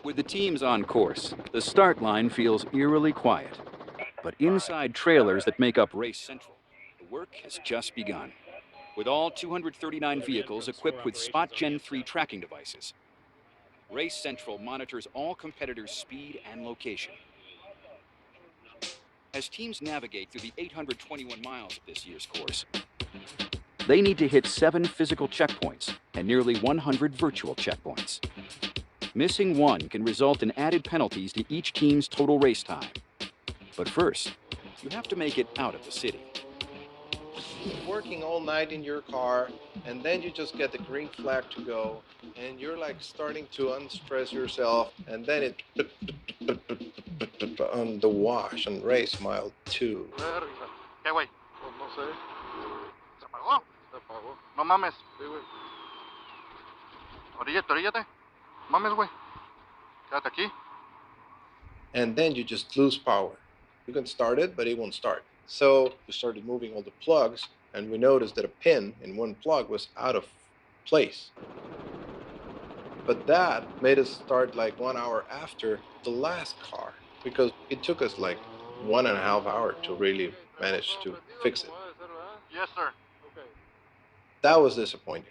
With the teams on course, the start line feels eerily quiet. But inside trailers that make up Race Central, the work has just begun. With all 239 vehicles equipped with Spot Gen 3 tracking devices, Race Central monitors all competitors' speed and location. As teams navigate through the 821 miles of this year's course, they need to hit 7 physical checkpoints and nearly 100 virtual checkpoints. Missing one can result in added penalties to each team's total race time. But first, you have to make it out of the city. Working all night in your car, and then you just get the green flag to go, and you're like starting to unstress yourself, and then it on the wash on race mile 2. ¿Qué, güey? Pues no sé. ¿Se apagó? Se apagó. No mames. Sí, güey. Oríllate. Mames, güey. Quédate aquí. And then you just lose power. You can start it, but it won't start. So we started moving all the plugs, and we noticed that a pin in one plug was out of place. But that made us start like 1 hour after the last car, because it took us like 1.5 hours to really manage to fix it. Yes, sir. Okay. That was disappointing.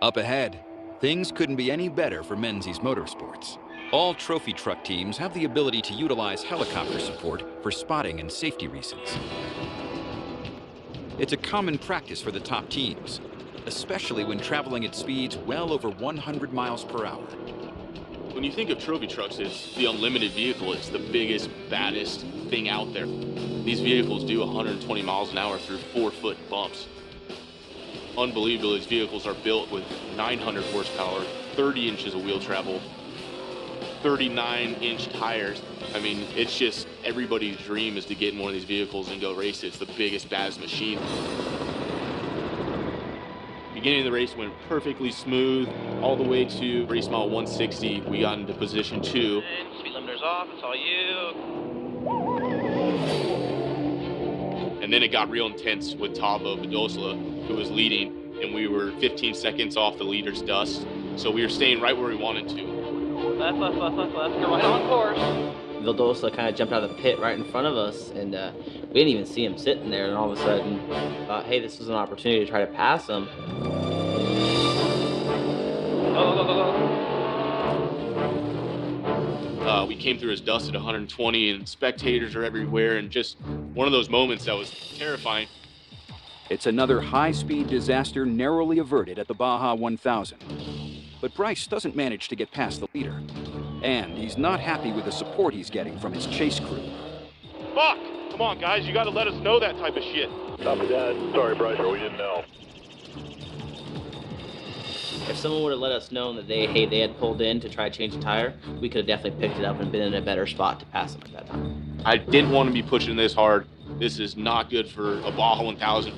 Up ahead, things couldn't be any better for Menzies Motorsports. All trophy truck teams have the ability to utilize helicopter support for spotting and safety reasons. It's a common practice for the top teams, especially when traveling at speeds well over 100 miles per hour. When you think of trophy trucks, it's the unlimited vehicle. It's the biggest, baddest thing out there. These vehicles do 120 miles an hour through 4-foot bumps. Unbelievable, these vehicles are built with 900 horsepower, 30 inches of wheel travel, 39-inch tires. I mean, it's just everybody's dream is to get in one of these vehicles and go race it. It's the biggest, baddest machine. Beginning of the race went perfectly smooth all the way to race mile 160. We got into position 2. Speed limiter's off, it's all you. And then it got real intense with Tavo Bedosla, who was leading, and we were 15 seconds off the leader's dust. So we were staying right where we wanted to. Left, go right on course. Vildosa kind of jumped out of the pit right in front of us, and we didn't even see him sitting there, and all of a sudden thought, hey, this was an opportunity to try to pass him. Go. We came through his dust at 120, and spectators are everywhere, and just one of those moments that was terrifying. It's another high-speed disaster narrowly averted at the Baja 1000. But Bryce doesn't manage to get past the leader. And he's not happy with the support he's getting from his chase crew. Fuck! Come on, guys, you gotta let us know that type of shit. Copy that. Sorry, Bryce, we didn't know. If someone would have let us know that they had pulled in to try to change the tire, we could have definitely picked it up and been in a better spot to pass them at that time. I didn't want to be pushing this hard. This is not good for a Baja 1000.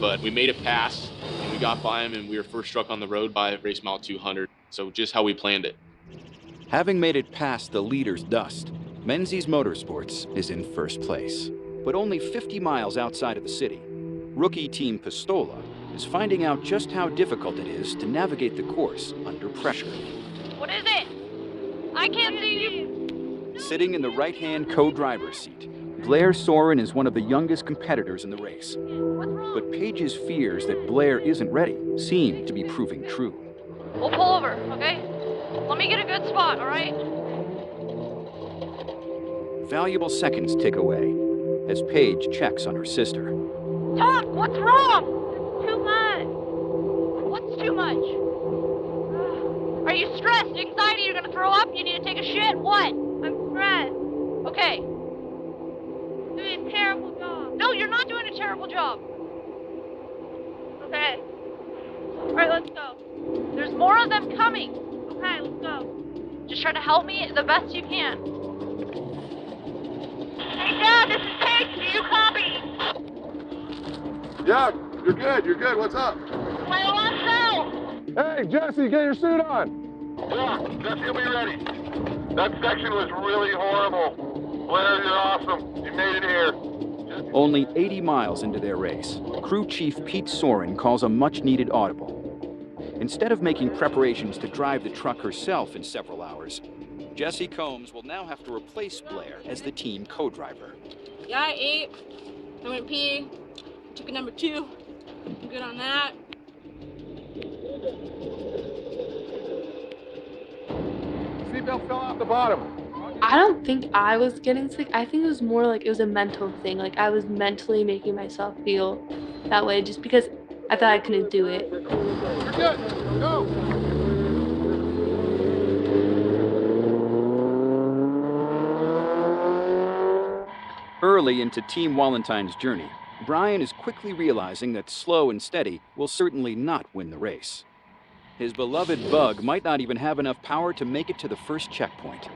But we made it pass, and we got by him, and we were first struck on the road by race mile 200. So just how we planned it. Having made it past the leader's dust, Menzies Motorsports is in first place. But only 50 miles outside of the city, rookie team Pistola is finding out just how difficult it is to navigate the course under pressure. What is it? I can't see you. Sitting in the right-hand co-driver's seat, Blair Soren is one of the youngest competitors in the race. But Paige's fears that Blair isn't ready seem to be proving true. We'll pull over, okay? Let me get a good spot, all right? Valuable seconds tick away as Paige checks on her sister. Tom, what's wrong? Too much. What's too much? Are you stressed, anxiety, you're gonna throw up? You need to take a shit? What? I'm stressed. Okay. Doing a terrible job. No, you're not doing a terrible job. Okay. All right, let's go. There's more of them coming. Okay, let's go. Just try to help me the best you can. Hey, Dad, this is Paige. Do you copy? Yeah, you're good. What's up? My alarm's out. Hey, Jesse, get your suit on. Yeah, Jesse will be ready. That section was really horrible. Blair, you're awesome. You made it here. Only 80 miles into their race, crew chief Pete Soren calls a much-needed audible. Instead of making preparations to drive the truck herself in several hours, Jessie Combs will now have to replace Blair as the team co-driver. Yeah, I ate. I went pee. Took a number 2. I'm good on that. Seatbelt fell off the bottom. I don't think I was getting sick. I think it was more like it was a mental thing. Like I was mentally making myself feel that way just because I thought I couldn't do it. You're good. Go. Early into Team Walentine's journey, Brian is quickly realizing that slow and steady will certainly not win the race. His beloved Bug might not even have enough power to make it to the first checkpoint.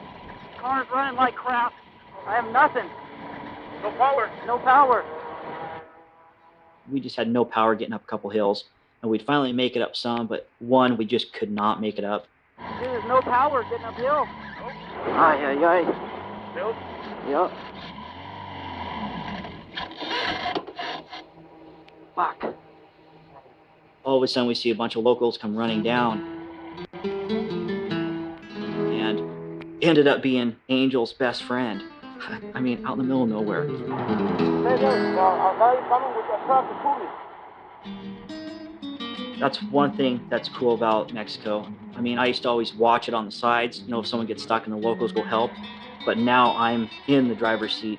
Car's running like crap. I have nothing. No power. No power. We just had no power getting up a couple hills, and we'd finally make it up some, but one, we just could not make it up. Dude, there's no power getting uphill. Ay, ay, ay. Nope. Yep. Fuck. All of a sudden, we see a bunch of locals come running down, and ended up being Angel's best friend. I mean, out in the middle of nowhere. Hey, our guy's coming with that truck to pull it. That's one thing that's cool about Mexico. I mean, I used to always watch it on the sides. You know, if someone gets stuck and the locals will help. But now I'm in the driver's seat.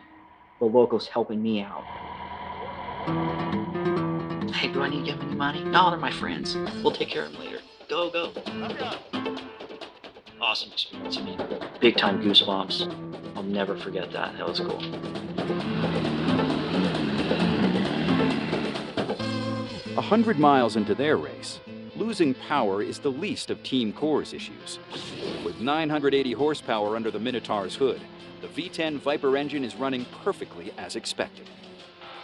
The locals helping me out. Hey, do I need to give them any money? No, they're my friends. We'll take care of them later. Go, go. Awesome experience. I mean, big time goosebumps. I'll never forget that. That was cool. 100 miles into their race, losing power is the least of Team Core's issues. With 980 horsepower under the Minotaur's hood, the V10 Viper engine is running perfectly as expected.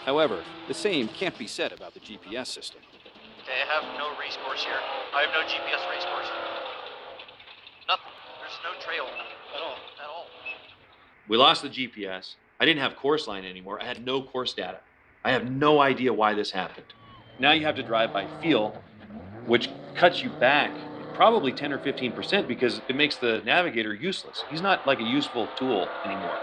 However, the same can't be said about the GPS system. Okay, I have no race course here. I have no GPS race course. Nothing. There's no trail at all. We lost the GPS. I didn't have course line anymore. I had no course data. I have no idea why this happened. Now you have to drive by feel, which cuts you back probably 10 or 15% because it makes the navigator useless. He's not like a useful tool anymore.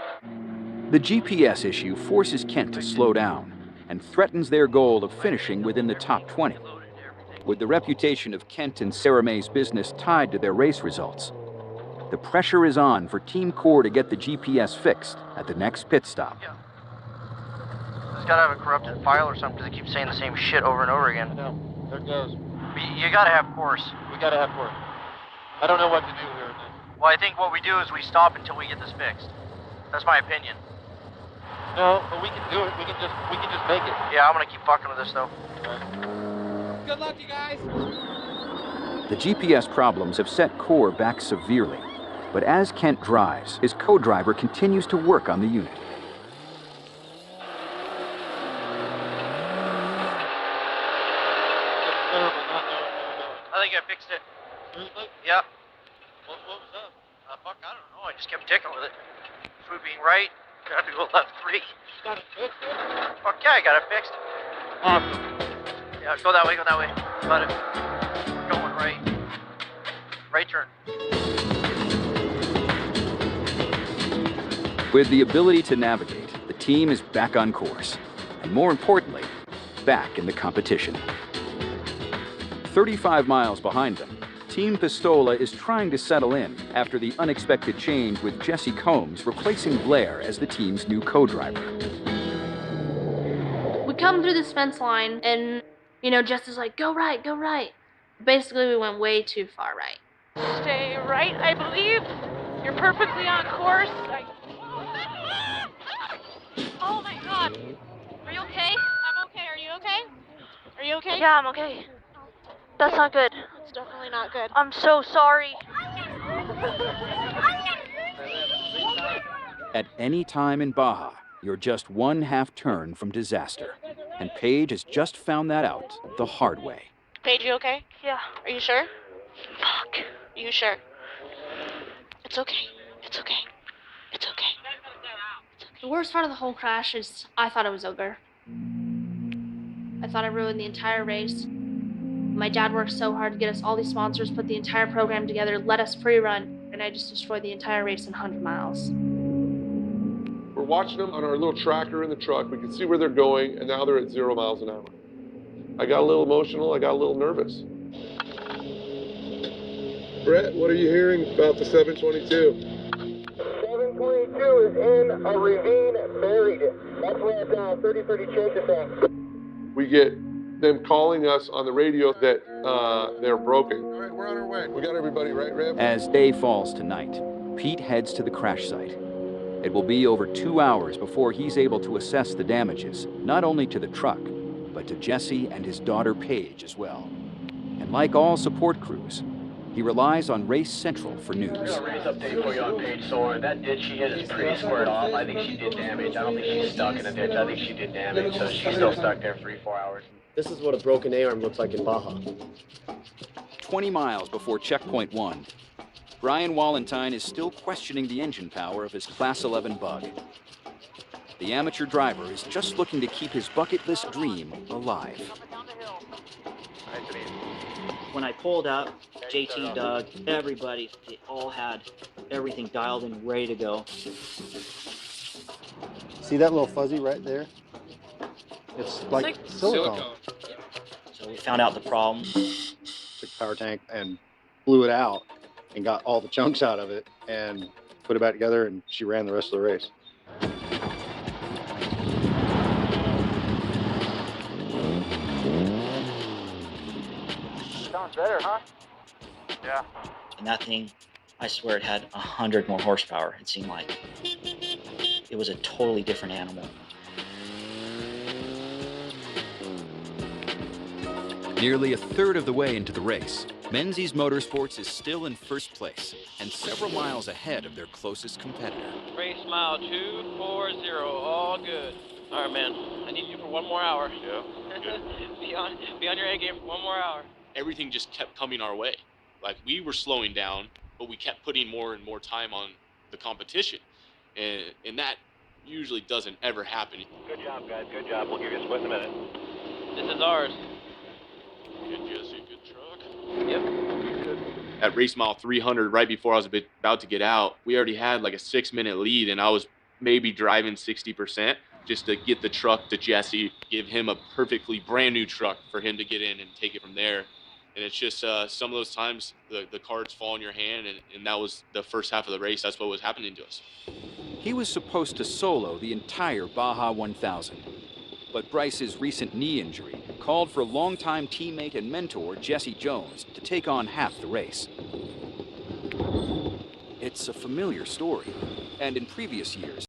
The GPS issue forces Kent to slow down and threatens their goal of finishing within the top 20. With the reputation of Kent and Sarah May's business tied to their race results, the pressure is on for Team Core to get the GPS fixed at the next pit stop. It's gotta have a corrupted file or something because it keeps saying the same shit over and over again. No, there it goes. You gotta have course. We gotta have course. I don't know what to do here. Well, I think what we do is we stop until we get this fixed. That's my opinion. No, but we can do it. We can just make it. Yeah, I'm gonna keep fucking with this though. Good luck, you guys. The GPS problems have set Core back severely, but as Kent drives, his co-driver continues to work on the unit. I think I fixed it. Yeah. What was up? Fuck, I don't know. I just kept ticking with it. Swooping right. Got to go left 3. Got it fixed. Fuck yeah, I got it fixed. Awesome. Yeah, go that way, go that way. Got it. Going right. Right turn. With the ability to navigate, the team is back on course, and more importantly, back in the competition. 35 miles behind them, Team Pistola is trying to settle in after the unexpected change with Jessie Combs replacing Blair as the team's new co-driver. We come through this fence line and, Jess is like, go right, go right. Basically, we went way too far right. Stay right, I believe. You're perfectly on course. Oh my god. Are you okay? I'm okay. Are you okay? Are you okay? Yeah, I'm okay. That's not good. It's definitely not good. I'm so sorry. At any time in Baja, you're just one half turn from disaster, and Paige has just found that out the hard way. Paige, you okay? Yeah. Are you sure? Fuck. Are you sure? It's okay. It's okay. It's okay. The worst part of the whole crash is I thought it was over. I thought I ruined the entire race. My dad worked so hard to get us all these sponsors, put the entire program together, let us pre-run, and I just destroyed the entire race in 100 miles. We're watching them on our little tracker in the truck. We can see where they're going, and now they're at 0 miles an hour. I got a little emotional. I got a little nervous. Brett, what are you hearing about the 722? 722 is in a ravine buried. That's what 3030 Chase is saying. We get them calling us on the radio that they're broken. All right, we're on our way. We got everybody, right, Reb? As day falls tonight, Pete heads to the crash site. It will be over 2 hours before he's able to assess the damages, not only to the truck, but to Jesse and his daughter Paige as well. And like all support crews, he relies on Race Central for news. I got a race update for you on Paige Sawyer. That ditch she hit is pretty squared off. I think she did damage. I don't think she's stuck in a ditch. I think she did damage, so she's still stuck there 3-4 hours. This is what a broken A-arm looks like in Baja. 20 miles before checkpoint 1, Brian Wallentine is still questioning the engine power of his Class 11 Bug. The amateur driver is just looking to keep his bucket list dream alive. When I pulled up, JT, Doug, everybody, they all had everything dialed in, ready to go. See that little fuzzy right there? It's like silicone. So we found out the problem. Took the power tank and blew it out and got all the chunks out of it and put it back together, and she ran the rest of the race. Sounds better, huh? Yeah. And that thing, I swear it had 100 more horsepower, it seemed like. It was a totally different animal. Nearly a third of the way into the race, Menzies Motorsports is still in first place and several miles ahead of their closest competitor. Race mile 240, all good. All right, man. I need you for 1 more hour. Yeah, good. be on your A game for 1 more hour. Everything just kept coming our way. Like, we were slowing down, but we kept putting more and more time on the competition. And that usually doesn't ever happen. Good job, guys. Good job. We'll give you a split in a minute. This is ours. Good, Jesse. Good truck. Yep. At race mile 300, right before I was about to get out, we already had like a 6-minute lead, and I was maybe driving 60% just to get the truck to Jesse, give him a perfectly brand new truck for him to get in and take it from there. And it's just some of those times the cards fall in your hand, and that was the first half of the race. That's what was happening to us. He was supposed to solo the entire Baja 1000, but Bryce's recent knee injury called for longtime teammate and mentor Jesse Jones to take on half the race. It's a familiar story, and in previous years,